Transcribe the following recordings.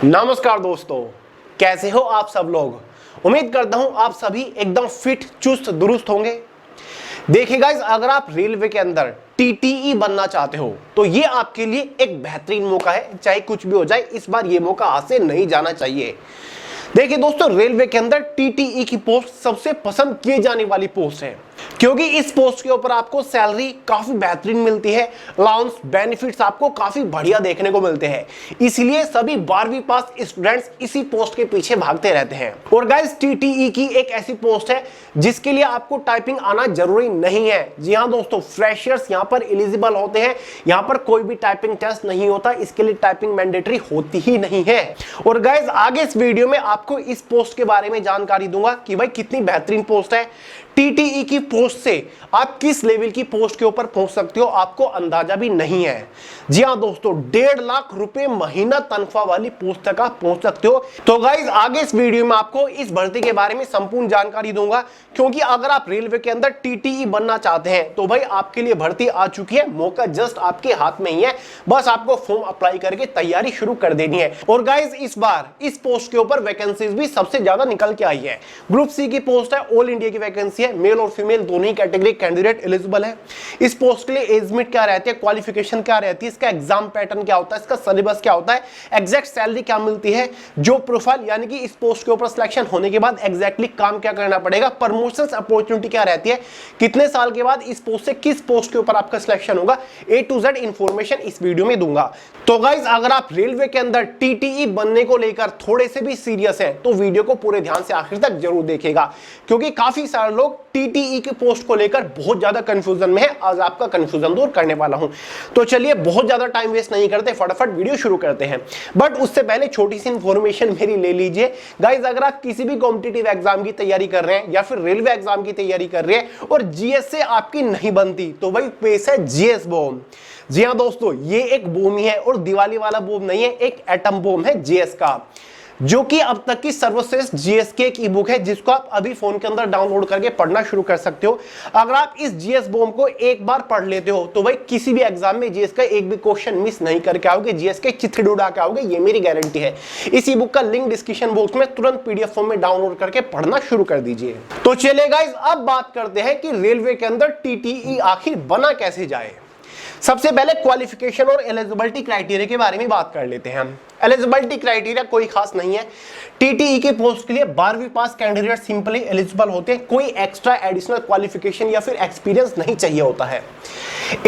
नमस्कार दोस्तों, कैसे हो आप सब लोग। उम्मीद करता हूं आप सभी एकदम फिट चुस्त दुरुस्त होंगे। देखिए गाइस, अगर आप रेलवे के अंदर टीटीई बनना चाहते हो तो ये आपके लिए एक बेहतरीन मौका है। चाहे कुछ भी हो जाए, इस बार ये मौका हाथ से नहीं जाना चाहिए। देखिए दोस्तों, रेलवे के अंदर टीटीई की पोस्ट सबसे पसंद किए जाने वाली पोस्ट है, क्योंकि इस पोस्ट के ऊपर आपको सैलरी काफी बेहतरीन मिलती है, अलाउंस बेनिफिट्स आपको काफी बढ़िया देखने को मिलते हैं। इसलिए सभी 12वीं पास स्टूडेंट्स इसी पोस्ट के पीछे भागते रहते हैं। और गाइस, टीटीई की एक ऐसी पोस्ट है जिसके लिए आपको टाइपिंग आना जरूरी नहीं है। जी हाँ दोस्तों, फ्रेशर्स यहाँ पर एलिजिबल होते हैं। यहाँ पर कोई भी टाइपिंग टेस्ट नहीं होता, इसके लिए टाइपिंग मैंडेटरी होती ही नहीं है। और गाइस, आगे इस वीडियो में आपको इस पोस्ट के बारे में जानकारी दूंगा कि भाई कितनी बेहतरीन पोस्ट है। टीटीई की पोस्ट से आप किस लेवल की पोस्ट के ऊपर पहुंच सकते हो आपको अंदाजा भी नहीं है। जी हां दोस्तों, 1.5 लाख रुपए महीना तनख्वाह वाली पोस्ट तक आप पहुंच सकते हो। तो गाइस, आगे इस वीडियो में आपको इस भर्ती के बारे में संपूर्ण जानकारी दूंगा, क्योंकि अगर आप रेलवे के अंदर टीटीई बनना चाहते हैं तो भाई आपके लिए भर्ती आ चुकी है। मौका जस्ट आपके हाथ में ही है, बस आपको फॉर्म अप्लाई करके तैयारी शुरू कर देनी है। और गाइस, इस बार इस पोस्ट के ऊपर वैकेंसीज भी सबसे ज्यादा निकल के आई है। ग्रुप सी की पोस्ट है, ऑल इंडिया की वैकेंसी, मेल और फीमेल दोनों ही कैटेगरी कैंडिडेट एलिजिबल है। इस पोस्ट के लिए एज लिमिट क्या रहती है, क्वालिफिकेशन क्या रहती है, इसका एग्जाम पैटर्न क्या होता है, इसका सिलेबस क्या होता है, एग्जैक्ट सैलरी क्या मिलती है, जो प्रोफाइल यानी कि इस पोस्ट के ऊपर सिलेक्शन होने के बाद एग्जैक्टली काम क्या करना पड़ेगा, प्रमोशंस अपॉर्चुनिटी क्या रहती है, कितने साल के बाद इस पोस्ट से किस पोस्ट के ऊपर आपका सिलेक्शन होगा, A to Z इंफॉर्मेशन इस वीडियो में दूंगा। तो गाइस, अगर आप रेलवे के अंदर टीटीई बनने को लेकर थोड़े से भी सीरियस हैं तो वीडियो को पूरे ध्यान से आखिर तक जरूर देखिएगा, क्योंकि काफी सारे लोग टीटीई के पोस्ट को लेकर बहुत ज्यादा कंफ्यूजन में है। आज आपका कंफ्यूजन दूर करने वाला हूं। तो चलिए, बहुत ज्यादा टाइम वेस्ट नहीं करते, फटाफट वीडियो शुरू करते हैं। बट उससे पहले छोटी सी इंफॉर्मेशन मेरी ले लीजिए गाइस। अगर आप किसी भी कॉम्पिटिटिव एग्जाम की तैयारी कर रहे हैं या फिर रेलवे एग्जाम की तैयारी कर रहे हैं और जीएस से आपकी नहीं बनती, तो भाई पेश है जीएस बॉम्ब। जी हाँ दोस्तों, ये एक बॉम्ब ही है और दिवाली वाला बॉम्ब नहीं है, एक एटम बॉम्ब है जीएस का, जो कि अब तक की सर्वश्रेष्ठ जीएस की एक ई बुक है, जिसको आप अभी फोन के अंदर डाउनलोड करके पढ़ना शुरू कर सकते हो। अगर आप इस जीएस बॉम्ब को एक बार पढ़ लेते हो तो भाई किसी भी एग्जाम में जीएस का एक भी क्वेश्चन मिस नहीं करके आओगे, जीएस के चिट्ठी उड़ा के आओगे, ये मेरी गारंटी है। इस ई बुक का लिंक डिस्क्रिप्शन बॉक्स में तुरंत पीडीएफ फॉर्म में डाउनलोड करके पढ़ना शुरू कर दीजिए। तो चलिए गाइस, अब बात करते हैं कि रेलवे के अंदर टीटीई आखिर बना कैसे जाए। सबसे पहले क्वालिफिकेशन और एलिजिबिलिटी क्राइटेरिया के बारे में बात कर लेते हैं हम। एलिजिबिलिटी क्राइटेरिया कोई खास नहीं है। टीटीई के पोस्ट के लिए 12वीं पास कैंडिडेट सिंपली एलिजिबल होते हैं, कोई एक्स्ट्रा एडिशनल क्वालिफिकेशन या फिर एक्सपीरियंस नहीं चाहिए होता है।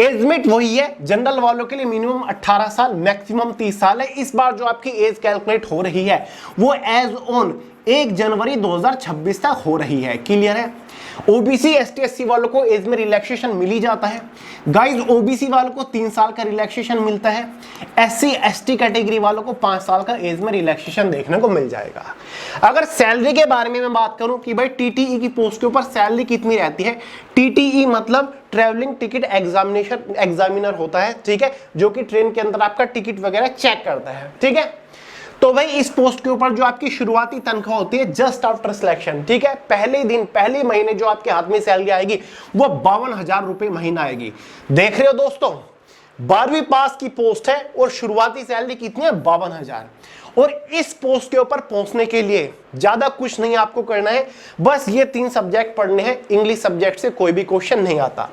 एज लिमिट वही है, जनरल वालों के लिए मिनिमम 18 साल, मैक्सिमम 30 साल है। इस बार जो आपकी एज कैलकुलेट हो रही है वो एज ऑन 1 जनवरी 2026 तक हो रही है। क्लियर है। ओबीसी एसटी एससी वालों को एज में रिलैक्सेशन मिल ही जाता है गाइस। ओबीसी वालों को 3 साल का रिलैक्सेशन मिलता है। एससी एसटी कैटेगरी वालों को 5 साल का एज में रिलैक्सेशन देखने को मिल जाएगा। अगर सैलरी के बारे में मैं बात करूं कि भाई टीटीई की पोस्ट के ऊपर सैलरी कितनी रहती है, टीटीई मतलब ट्रैवलिंग टिकट एग्जामिनर होता है, ठीक है, जो कि ट्रेन के अंदर आपका टिकट वगैरह चेक करता है, ठीक है। तो भाई इस पोस्ट के ऊपर जो आपकी शुरुआती तनख्वाह होती है जस्ट आफ्टर सिलेक्शन, ठीक है, पहले दिन पहले महीने जो आपके हाथ में सैलरी आएगी वो 52,000 रुपए महीना आएगी। देख रहे हो दोस्तों, 12वीं पास की पोस्ट है और शुरुआती सैलरी कितनी है, 52,000। और इस पोस्ट के ऊपर पहुंचने के लिए ज्यादा कुछ नहीं आपको करना है, बस ये 3 सब्जेक्ट पढ़ने हैं। इंग्लिश सब्जेक्ट से कोई भी क्वेश्चन नहीं आता।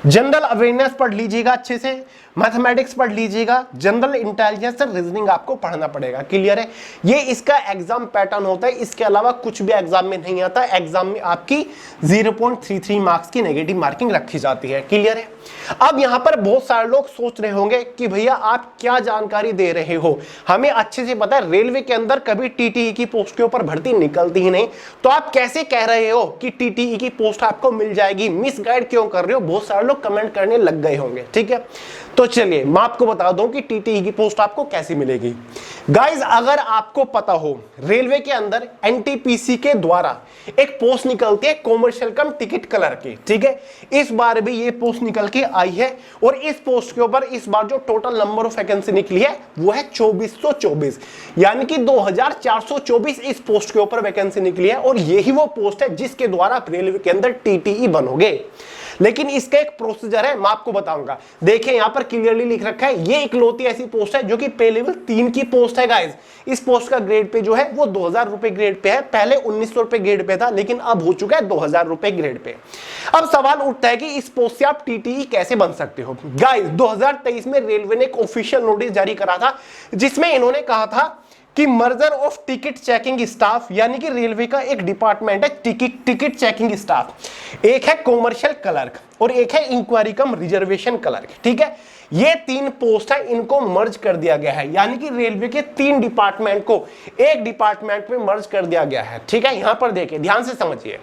जनरल अवेयरनेस पढ़ लीजिएगा अच्छे से, मैथमेटिक्स पढ़ लीजिएगा, जनरल इंटेलिजेंस और रीजनिंग आपको पढ़ना पड़ेगा। क्लियर है। ये इसका एग्जाम पैटर्न होता है, इसके अलावा कुछ भी एग्जाम में नहीं आता। एग्जाम में आपकी 0.33 मार्क्स की नेगेटिव मार्किंग रखी जाती है। क्लियर है। अब यहां पर बहुत सारे लोग सोच रहे होंगे कि भैया आप क्या जानकारी दे रहे हो, हमें अच्छे से पता है रेलवे के अंदर कभी टीटीई की पोस्ट के ऊपर भर्ती निकलती ही नहीं, तो आप कैसे कह रहे हो कि टीटीई की पोस्ट आपको मिल जाएगी, मिसगाइड क्यों कर रहे हो। बहुत सारे लोग कमेंट करने लग गए होंगे, ठीक है। तो चलिए मैं आपको बता दूं कि टीटीई की पोस्ट आपको कैसे मिलेगी। गाइस, अगर आपको पता हो रेलवे के अंदर एनटीपीसी के द्वारा एक पोस्ट निकलती है कॉमर्शियल कम टिकट क्लर्क की, ठीक है। इस बार भी ये पोस्ट निकल के आई है और इस पोस्ट के ऊपर इस बार जो टोटल नंबर ऑफ वैकेंसी निकली है वो है 2424, यानी कि 2424 इस पोस्ट के ऊपर वैकेंसी निकली है। और यही वो पोस्ट है जिसके द्वारा आप रेलवे के अंदर टीटीई बनोगे। लेकिन इसका एक प्रोसीजर है, मैं आपको बताऊंगा। देखिए यहां पर क्लियरली लिख रखा है, ये इकलौती ऐसी पोस्ट है जो कि पे लेवल 3 की पोस्ट है गाइस। इस पोस्ट का ग्रेड पे जो है वो 2000 रुपए ग्रेड पे है, पहले 1900 रुपए ग्रेड पे था, लेकिन अब हो चुका है 2000 रुपए ग्रेड पे। अब सवाल उठता है कि इस पोस्ट से आप टीटीई कैसे बन सकते हो। गाइस 2023 में रेलवे ने एक ऑफिशियल नोटिस जारी करा था, जिसमें इन्होंने कहा था कि merger of ticket checking staff, यानी कि रेलवे का एक डिपार्टमेंट है टिकट चेकिंग स्टाफ, एक है कॉमर्शियल क्लर्क और एक है इंक्वायरी कम रिजर्वेशन क्लर्क, ठीक है। ये 3 पोस्ट है, इनको मर्ज कर दिया गया है, यानी कि रेलवे के 3 डिपार्टमेंट को एक डिपार्टमेंट में मर्ज कर दिया गया है, ठीक है। यहां पर देखिए ध्यान से समझिए,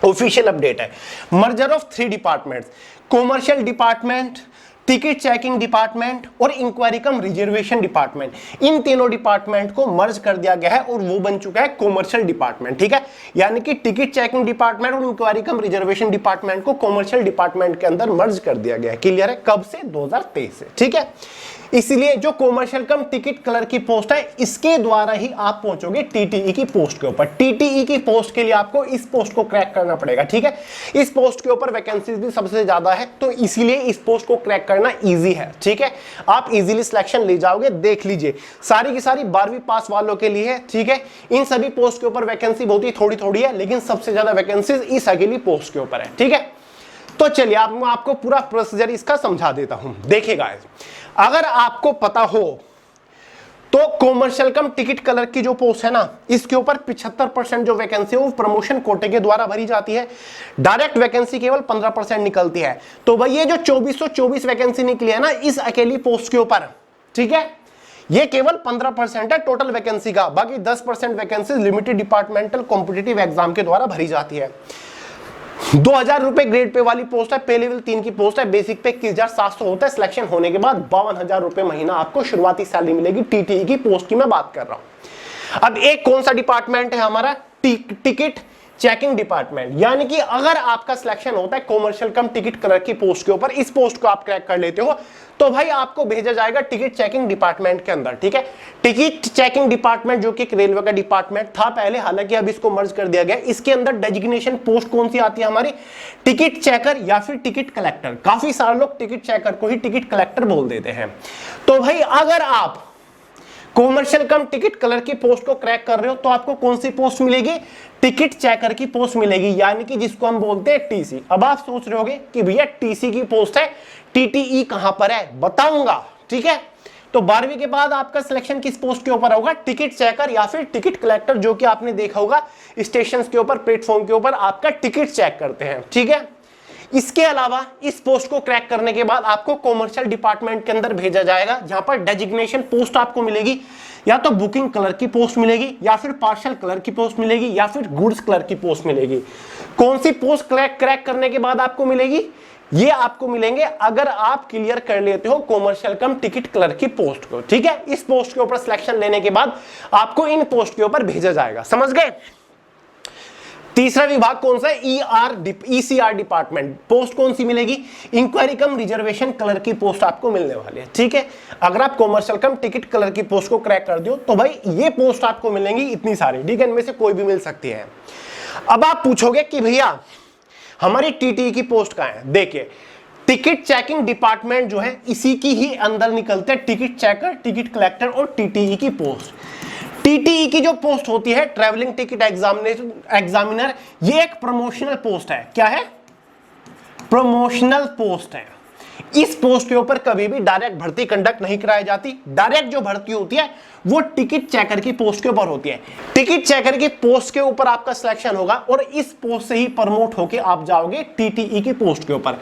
ऑफिशियल अपडेट है, merger of 3 departments, commercial department, ticket checking department और इंक्वायरी कम रिजर्वेशन डिपार्टमेंट, इन तीनों डिपार्टमेंट को मर्ज कर दिया गया है और वो बन चुका है कॉमर्शियल डिपार्टमेंट, ठीक है। यानी कि टिकट चेकिंग डिपार्टमेंट और इंक्वायरी कम रिजर्वेशन डिपार्टमेंट को कॉमर्शियल डिपार्टमेंट के अंदर मर्ज कर दिया गया है। क्लियर है? कब से? 2023 से, ठीक है। इसलिए जो कॉमर्शियल कम टिकट क्लर्क की पोस्ट है, इसके द्वारा ही आप पहुंचोगे टीटीई की पोस्ट के ऊपर। टीटीई की पोस्ट के लिए आपको इस पोस्ट को क्रैक करना पड़ेगा, ठीक है। इस पोस्ट के ऊपर वैकेंसीज भी सबसे ज्यादा है, तो इसीलिए इस पोस्ट को क्रैक करना इजी है, ठीक है। आप इजीली सिलेक्शन ले जाओगे। देख लीजिए सारी की सारी 12वीं पास वालों के लिए है, ठीक है। इन सभी पोस्ट के ऊपर वैकेंसी बहुत ही थोड़ी थोड़ी है, लेकिन सबसे ज्यादा वैकेंसीज इस अकेली पोस्ट के ऊपर है, ठीक है। तो चलिए मैं आपको पूरा प्रोसीजर इसका समझा देता हूं। देखिएगा, अगर आपको पता हो तो कॉमर्शियल कम टिकट क्लर्क की जो पोस्ट है ना, इसके ऊपर 75% जो वैकेंसी है वो प्रमोशन कोटे के द्वारा भरी जाती है। डायरेक्ट वैकेंसी केवल 15% निकलती है। तो भाई ये जो 2424 वैकेंसी निकली है ना इस अकेली पोस्ट के ऊपर, ठीक है, ये केवल 15% है टोटल वैकेंसी का। बाकी 10% vacancy limited departmental competitive exam के द्वारा भरी जाती है। 2000 रुपए ग्रेड पे वाली पोस्ट है, पे लेवल 3 की पोस्ट है। बेसिक पे 21,700 होता है। सिलेक्शन होने के बाद 52,000 रुपए महीना आपको शुरुआती सैलरी मिलेगी। टीटीई की पोस्ट की मैं बात कर रहा हूं। अब एक कौन सा डिपार्टमेंट है हमारा? Ticket checking department. यानी कि अगर आपका सिलेक्शन होता है कॉमर्शियल कम टिकट क्लर्क की पोस्ट के ऊपर, इस पोस्ट को आप क्रैक कर लेते हो, तो भाई आपको भेजा जाएगा टिकट चेकिंग डिपार्टमेंट के अंदर, ठीक है। टिकट चेकिंग डिपार्टमेंट जो कि एक रेलवे का डिपार्टमेंट था पहले, हालांकि अब इसको मर्ज कर दिया गया। इसके अंदर डेजिग्नेशन पोस्ट कौन सी आती है हमारी? टिकट चेकर या फिर टिकट कलेक्टर। काफी सारे लोग टिकट चेकर को ही टिकट कलेक्टर बोल देते हैं। तो भाई अगर आप कॉमर्शियल कम टिकट क्लर्क की पोस्ट को क्रैक कर रहे हो तो आपको कौन सी पोस्ट मिलेगी? टिकट चेकर की पोस्ट मिलेगी, यानी कि जिसको हम बोलते हैं टीसी। अब आप सोच रहे होगे कि भैया टीसी की पोस्ट है, टीटीई कहां पर है? बताऊंगा, ठीक है। तो 12वीं के बाद आपका सिलेक्शन किस पोस्ट के ऊपर होगा? टिकट चेकर या फिर टिकट कलेक्टर, जो कि आपने देखा होगा स्टेशन के ऊपर, प्लेटफॉर्म के ऊपर आपका टिकट चेक करते हैं, ठीक है। इसके अलावा इस पोस्ट को क्रैक करने के बाद आपको कॉमर्शियल डिपार्टमेंट के अंदर भेजा जाएगा, जहां पर डेजिग्नेशन पोस्ट आपको मिलेगी। या तो बुकिंग क्लर्क की पोस्ट मिलेगी, या फिर पार्सल क्लर्क की पोस्ट मिलेगी, या फिर गुड्स क्लर्क की पोस्ट मिलेगी। कौन सी पोस्ट क्रैक करने के बाद आपको मिलेगी? ये आपको मिलेंगे अगर आप क्लियर कर लेते हो कॉमर्शियल कम टिकट क्लर्क की पोस्ट को, ठीक है। इस पोस्ट के ऊपर सिलेक्शन लेने के बाद आपको इन पोस्ट के ऊपर भेजा जाएगा। समझ गए? तीसरा विभाग कौन सा है? ECR department. पोस्ट कौन सी मिलेगी? इंक्वायरी कम रिजर्वेशन क्लर्क की पोस्ट आपको मिलने वाली है, ठीक है। अगर आप कॉमर्शियल कम टिकट क्लर्क की पोस्ट को क्रैक कर दो तो भाई ये पोस्ट आपको मिलेंगी इतनी सारी, ठीक है, इनमें से कोई भी मिल सकती है। अब आप पूछोगे कि भैया हमारी टीटीई की पोस्ट कहां है? देखिए टिकट चेकिंग डिपार्टमेंट जो है इसी की ही अंदर निकलते हैं टिकट चेकर, टिकट कलेक्टर और टीटीई की पोस्ट। टीटीई की जो पोस्ट होती है ट्रैवलिंग टिकट एग्जामिनर, ये एक प्रमोशनल पोस्ट है। क्या है? प्रमोशनल पोस्ट है। इस पोस्ट के ऊपर कभी भी डायरेक्ट भर्ती कंडक्ट नहीं कराई जाती। डायरेक्ट जो भर्ती होती है वो टिकट चेकर की पोस्ट के ऊपर होती है। टिकट चेकर की पोस्ट के ऊपर आपका सिलेक्शन होगा और इस पोस्ट से ही प्रमोट होके आप जाओगे टीटीई की पोस्ट के ऊपर।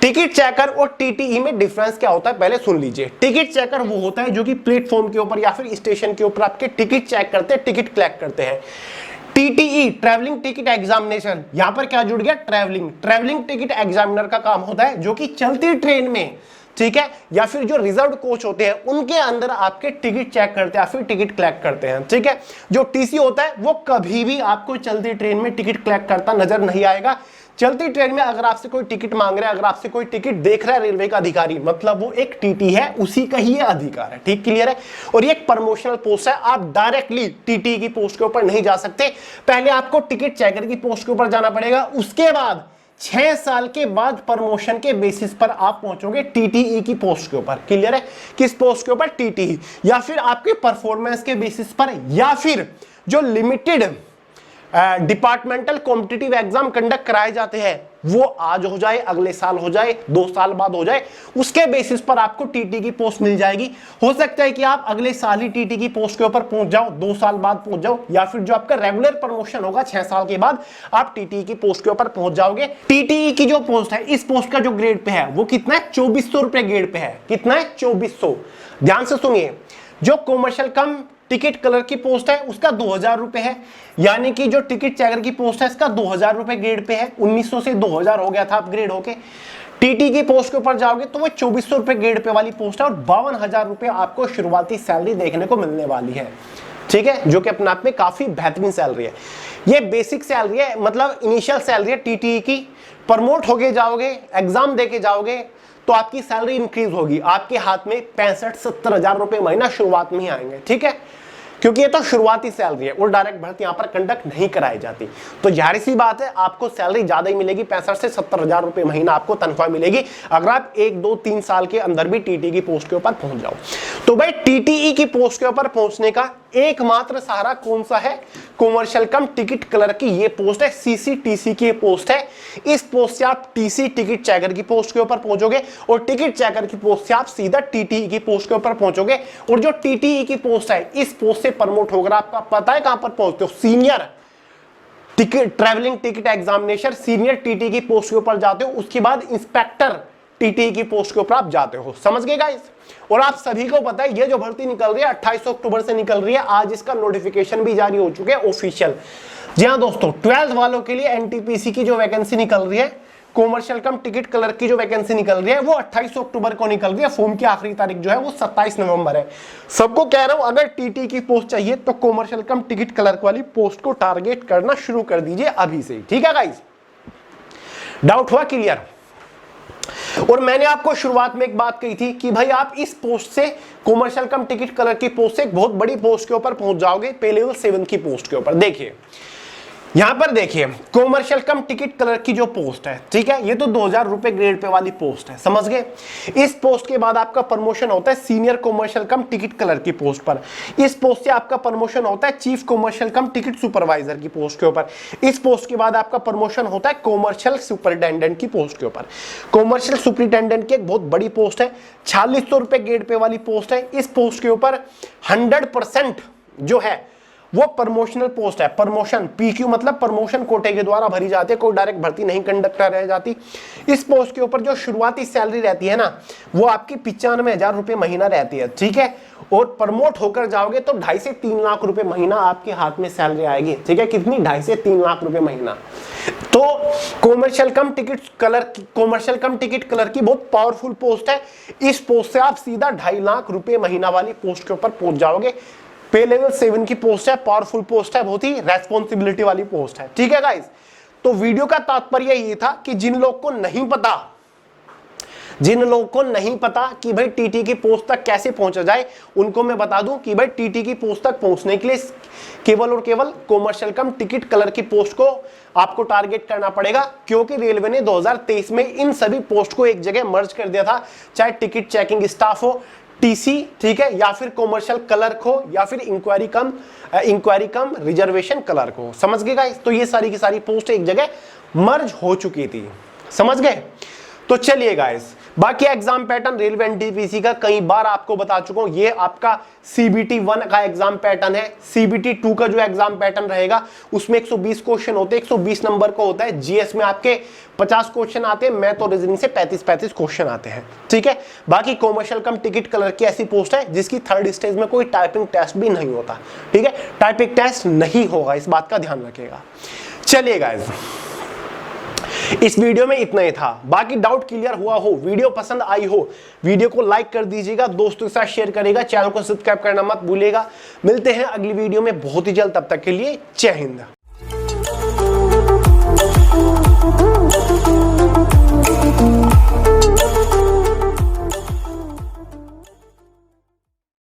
टिकट चेकर और टीटीई में डिफरेंस क्या होता है पहले सुन लीजिए। टिकट चेकर वो होता है जो कि प्लेटफॉर्म के ऊपर या फिर स्टेशन के ऊपर आपके टिकट चेक करते हैं, टिकट कलेक्ट करते हैं। टीटीई ट्रैवलिंग टिकट एग्जामिनेशन, यहां पर क्या जुड़ गया? ट्रैवलिंग टिकट एग्जामिनर का काम होता है जो कि चलती ट्रेन में, ठीक है, या फिर जो रिजर्व कोच होते हैं उनके अंदर आपके टिकट चेक करते हैं या फिर टिकट कलेक्ट करते हैं, ठीक है। जो टीसी होता है वो कभी भी आपको चलती ट्रेन में टिकट कलेक्ट करता नजर नहीं आएगा। चलती ट्रेन में अगर आपसे कोई टिकट मांग रहा है, अगर आपसे कोई टिकट देख रहा है रेलवे का अधिकारी, मतलब वो एक टीटी है, उसी का ही ये अधिकार है, ठीक, क्लियर है। और ये एक प्रमोशनल पोस्ट है, आप डायरेक्टली टीटी की पोस्ट के ऊपर नहीं जा सकते। पहले आपको टिकट चेकर की पोस्ट के ऊपर जाना पड़ेगा, उसके बाद 6 साल के बाद प्रमोशन के बेसिस पर आप पहुंचोगे टीटीई की पोस्ट के ऊपर। क्लियर है? किस पोस्ट के ऊपर? टीटीई। या फिर आपके परफॉर्मेंस के बेसिस पर, या फिर जो limited departmental competitive exam conduct कराए जाते हैं, वो आज हो जाए, अगले साल हो जाए, 2 साल बाद हो जाए, उसके बेसिस पर आपको टीटी की पोस्ट मिल जाएगी। हो सकता है कि आप अगले साल ही टीटी की पोस्ट के ऊपर पहुंच जाओ, 2 साल बाद पहुंच जाओ, या फिर जो आपका रेगुलर प्रमोशन होगा 6 साल के बाद आप टीटी की पोस्ट के ऊपर पहुंच जाओगे। टीटीई की जो पोस्ट है, इस पोस्ट का जो ग्रेड पे है वो कितना है? 2400 रुपए ग्रेड पे है। कितना है? 2400। ध्यान से सुनिए, जो कॉमर्शियल कम टिकट कलर की पोस्ट है उसका 2000 रुपए है, यानी कि जो टिकट चेकर की पोस्ट है इसका 2000 रुपए ग्रेड पे है। 1900 से 2000 हो गया था अपग्रेड होके। टीटी की पोस्ट के ऊपर जाओगे तो वो 2400 रुपए ग्रेड पे वाली पोस्ट है और 52,000 रुपए आपको शुरुआती सैलरी देखने को मिलने वाली है। ठीक है, जो कि अपने आप में काफी बेहतरीन सैलरी है। ये बेसिक सैलरी है, मतलब इनिशियल सैलरी है टीटीई की। प्रमोट होके जाओगे, एग्जाम देके जाओगे तो आपकी सैलरी इंक्रीज होगी। आपके हाथ में 65-70 हजार रुपए महीना शुरुआत में ही आएंगे। ठीक है, क्योंकि ये तो शुरुआती सैलरी है और डायरेक्ट भर्ती यहां पर कंडक्ट नहीं कराई जाती, तो जाहिर सी बात है आपको सैलरी ज्यादा ही मिलेगी। 65 से 70 हजार रुपए महीना आपको तनख्वाह मिलेगी अगर आप 1, 2, 3 साल के अंदर भी टीटी की पोस्ट के ऊपर पहुंच जाओ। तो भाई टीटीई की पोस्ट के ऊपर पहुंचने का एकमात्र सहारा कौन सा है? कॉमर्शियल कम टिकट कलर की ये पोस्ट है, सीसीटीसी की पोस्ट है। इस पोस्ट से आप टीसी टिकट चेकर की पोस्ट के ऊपर पहुंचोगे और टिकट चेकर की पोस्ट से आप सीधा टीटीई की पोस्ट के ऊपर पहुंचोगे। और जो टीटीई की पोस्ट है, इस पोस्ट से प्रमोट होकर आपका पता है कहां पर पहुंचते हो? Senior ticket travelling ticket examination senior TT की पोस्ट के ऊपर जाते हो, उसके बाद इंस्पेक्टर टीटी की पोस्ट के ऊपर आप जाते हो। समझ गए गाइस? और आप सभी को पता है ये जो भर्ती निकल रही है 28 अक्टूबर से निकल रही है। आज इसका नोटिफिकेशन भी जारी हो चुके हैं ऑफिशियल। जी हाँ दोस्तों, 12th वालों के लिए एनटीपीसी की जो वैकेंसी निकल रही है, कॉमर्शियल कम टिकट कलर की जो वैकेंसी निकल रही है वो 28 अक्टूबर को निकल रही है। फॉर्म की आखिरी तारीख जो है वो 27 नवंबर है। सबको कह रहा हूं, अगर टीटी की पोस्ट चाहिए तो कॉमर्शियल कम टिकट कलर वाली पोस्ट को टारगेट करना शुरू कर दीजिए अभी से। ठीक है गाइस, डाउट हुआ क्लियर? और मैंने आपको शुरुआत में एक बात कही थी कि भाई आप इस पोस्ट से, कॉमर्शियल कम टिकट कलर की पोस्ट से एक बहुत बड़ी पोस्ट के ऊपर पहुंच जाओगे, पे लेवल 7 की पोस्ट के ऊपर। देखिए यहां पर देखिए, कॉमर्शियल कम टिकट कलर की जो पोस्ट है, ठीक है, ये तो 2000 रुपए ग्रेड पे वाली पोस्ट है। समझ गए? इस पोस्ट के बाद आपका प्रमोशन होता है सीनियर कॉमर्शियल कम टिकट कलर की पोस्ट पर। इस पोस्ट से आपका प्रमोशन होता है चीफ कॉमर्शियल कम टिकट सुपरवाइजर की पोस्ट के ऊपर। इस पोस्ट के बाद आपका प्रमोशन होता है कॉमर्शियल सुपरिटेंडेंट की पोस्ट के ऊपर। कॉमर्शियल सुपरिटेंडेंट की एक बहुत बड़ी पोस्ट है, 4600 रुपए ग्रेड पे वाली पोस्ट है। इस पोस्ट के ऊपर 100% जो है वो प्रमोशनल पोस्ट है। प्रमोशन पीक्यू मतलब प्रमोशन कोटे के द्वारा भरी जाती है, कोई डायरेक्ट भर्ती नहीं कंडक्ट रह जाती। इस पोस्ट के ऊपर जो शुरुआती सैलरी रहती है ना, वो आपकी 95,000 रुपए महीना रहती है। ठीक है, और प्रमोट होकर जाओगे तो 2.5 से 3 लाख रुपए महीना आपके हाथ में सैलरी आएगी। ठीक है, कितनी? 2.5 से 3 लाख रुपए महीना। तो कॉमर्शियल कम टिकट कलर की बहुत पावरफुल पोस्ट है। इस पोस्ट से आप सीधा 2.5 लाख रुपए महीना वाली पोस्ट के ऊपर पहुंच जाओगे। पे लेवल 7 की पोस्ट है, पावरफुल पोस्ट है, बहुत ही रेस्पॉन्सिबिलिटी वाली पोस्ट है। ठीक है गाइस, तो वीडियो का तात्पर्य ये था कि जिन लोग को नहीं पता कि भाई टीटी की पोस्ट तक कैसे पहुंचा जाए, उनको मैं बता दूं कि भाई टीटी की पोस्ट तक पहुंचने के लिए केवल और केवल कॉमर्शियल कम टिकट कलर की पोस्ट को आपको टारगेट करना पड़ेगा, क्योंकि रेलवे ने 2023 में इन सभी पोस्ट को एक जगह मर्ज कर दिया था। चाहे टिकट चेकिंग स्टाफ हो, टीसी, ठीक है, या फिर कॉमर्शियल क्लर्क हो, या फिर इंक्वायरी कम रिजर्वेशन क्लर्क हो। समझ गए गाइस? तो ये सारी की सारी पोस्ट एक जगह मर्ज हो चुकी थी। समझ गए? तो चलिए गाइस, बाकी एग्जाम पैटर्न रेलवे एनटीपीसी का कई बार आपको बता चुका हूं। ये आपका सीबीटी 1 का एग्जाम पैटर्न है। सीबीटी 2 का जो एग्जाम पैटर्न रहेगा उसमें 120 क्वेश्चन होते हैं, 120 नंबर का होता है। जीएस में आपके 50 क्वेश्चन आते हैं, मैथ और रीजनिंग से 35 क्वेश्चन आते हैं। ठीक है, बाकी कॉमर्शियल कम टिकट कलर की ऐसी पोस्ट है जिसकी 3rd स्टेज में कोई टाइपिंग टेस्ट भी नहीं होता। ठीक है, टाइपिंग टेस्ट नहीं होगा, इस बात का ध्यान रखिएगा। चलिए गाइस, इस वीडियो में इतना ही था। बाकी डाउट क्लियर हुआ हो, वीडियो पसंद आई हो, वीडियो को लाइक कर दीजिएगा, दोस्तों के साथ शेयर करेगा, चैनल को सब्सक्राइब करना मत भूलिएगा। मिलते हैं अगली वीडियो में बहुत ही जल्द, तब तक के लिए जय हिंद।